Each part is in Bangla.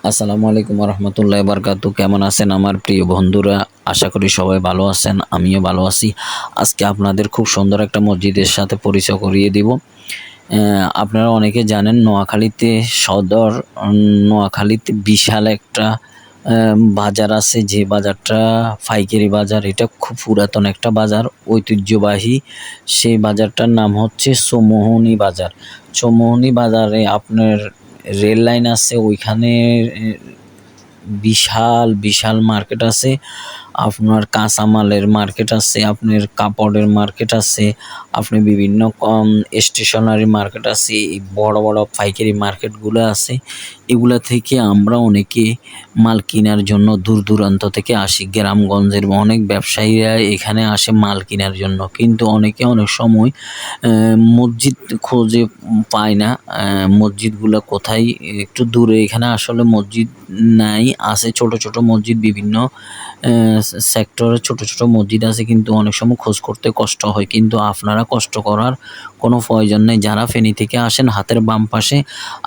আসসালামু আলাইকুম রহমতুল্লাহ বারকাতু। কেমন আছেন আমার প্রিয় বন্ধুরা? আশা করি সবাই ভালো আছেন, আমিও ভালো আছি। আজকে আপনাদের খুব সুন্দর একটা মসজিদের সাথে পরিচয় করিয়ে দিব। আপনারা অনেকে জানেন নোয়াখালীতে সদর নোয়াখালীতে বিশাল একটা বাজার আছে, যে বাজারটা পাইকারি বাজার। এটা খুব পুরাতন একটা বাজার, ঐতিহ্যবাহী। সেই বাজারটার নাম হচ্ছে চৌমুহনী বাজার। চৌমুহনী বাজারে আপনার রেল লাইন আছে, ওইখানে বিশাল বিশাল মার্কেট আছে। আপনার কাঁচামালের মার্কেট আছে, আপনার কাপড়ের মার্কেট আছে, আপনি বিভিন্ন স্টেশনারি মার্কেট আছে, এই বড় বড় পাইকারি মার্কেটগুলো আছে। এগুলা থেকে আমরা অনেকে মাল কেনার জন্য দূর দূরান্ত থেকে আসি। গ্রামগঞ্জের অনেক ব্যবসায়ীরা এখানে আসে মাল কেনার জন্য, কিন্তু অনেকে অনেক সময় মসজিদ খোঁজে পায় না। মসজিদগুলো কোথায়, একটু দূরে। এখানে আসলে মসজিদ নাই, আছে ছোট ছোট মসজিদ, বিভিন্ন সেক্টরে ছোট ছোট মসজিদ আছে, কিন্তু অনেক সময় খোঁজ করতে কষ্ট হয়। কিন্তু আপনারা কষ্ট করার কোনো প্রয়োজন নেই। যারা ফেনী থেকে আসেন হাতের বাম পাশে,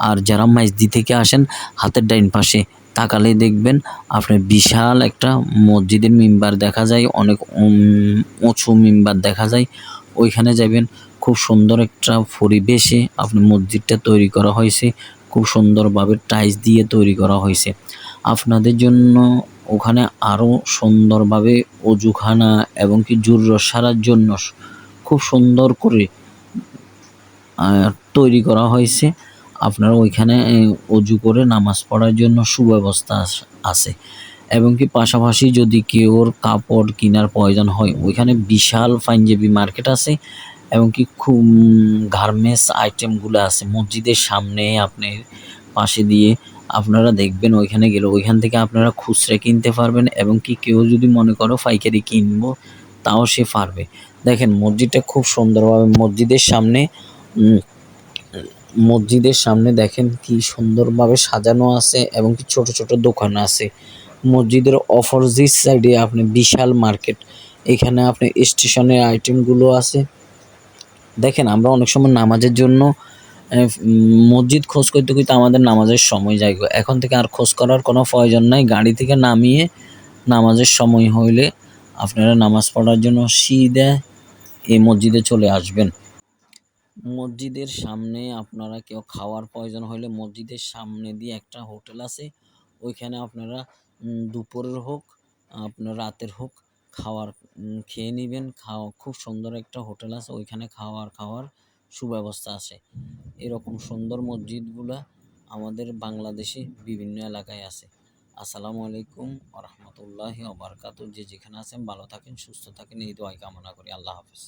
আর যারা মাইজদি থেকে আসেন হাতের ডাইন পাশে তাকালে দেখবেন আপনার বিশাল একটা মসজিদের মিম্বার দেখা যায়, অনেক উঁচু মিম্বার দেখা যায়। ওইখানে যাবেন, খুব সুন্দর একটা পরিবেশে আপনি মসজিদটা তৈরি করা হয়েছে, খুব সুন্দরভাবে টাইলস দিয়ে তৈরি করা হয়েছে আপনাদের জন্য। ওখানে আরও সুন্দরভাবে অজুখানা এবং কি জুররস সারার জন্য খুব সুন্দর করে তৈরি করা হয়েছে। আপনারা ওইখানে অজু করে নামাজ পড়ার জন্য সুব্যবস্থা আছে। এবং কি পাশাপাশি যদি কেউর কাপড় কেনার প্রয়োজন হয়, ওইখানে বিশাল পাঞ্জাবি মার্কেট আছে, এবং কি খুব গার্মেন্টস আইটেমগুলো আছে মসজিদের সামনে। আপনি পাশে দিয়ে আপনারা দেখবেন, ওইখানে গেলে ওইখান থেকে আপনারা খুচরা কিনতে পারবেন, এবং কি কেউ যদি মনে করো পাইকারি কিনবো তাও সে পারবে। দেখেন মসজিদটা খুব সুন্দরভাবে মসজিদের সামনে দেখেন কি সুন্দরভাবে সাজানো আছে, এবং কি ছোট ছোট দোকান আছে। মসজিদের অপোজিট সাইডে আপনি বিশাল মার্কেট, এখানে আপনি স্টেশনের আইটেমগুলো আছে। দেখেন আমরা অনেক সময় নামাজের জন্য মসজিদ খোঁজ করতে করতে আমাদের নামাজের সময় যায়। এখন থেকে আর খোঁজ করার কোনো প্রয়োজন নাই। গাড়ি থেকে নামিয়ে নামাজের সময় হইলে আপনারা নামাজ পড়ার জন্য সিধা এই মসজিদে চলে আসবেন। মসজিদের সামনে আপনারা কেউ খাওয়ার প্রয়োজন হলে মসজিদের সামনে দিয়ে একটা হোটেল আছে, ওইখানে আপনারা দুপুরের হোক আপনার রাতের হোক খাওয়ার খেয়ে নেবেন। খুব সুন্দর একটা হোটেল আছে, ওইখানে খাওয়ার সুব্যবস্থা আছে। এরকম সুন্দর মসজিদগুলা আমাদের বাংলাদেশে বিভিন্ন এলাকায় আছে। আসসালামু আলাইকুম ওয়া রাহমাতুল্লাহি ওয়া বারাকাতুহু। যে যেখানে আছেন ভালো থাকেন, সুস্থ থাকেন, এই দোয়াই কামনা করি। আল্লাহ হাফেজ।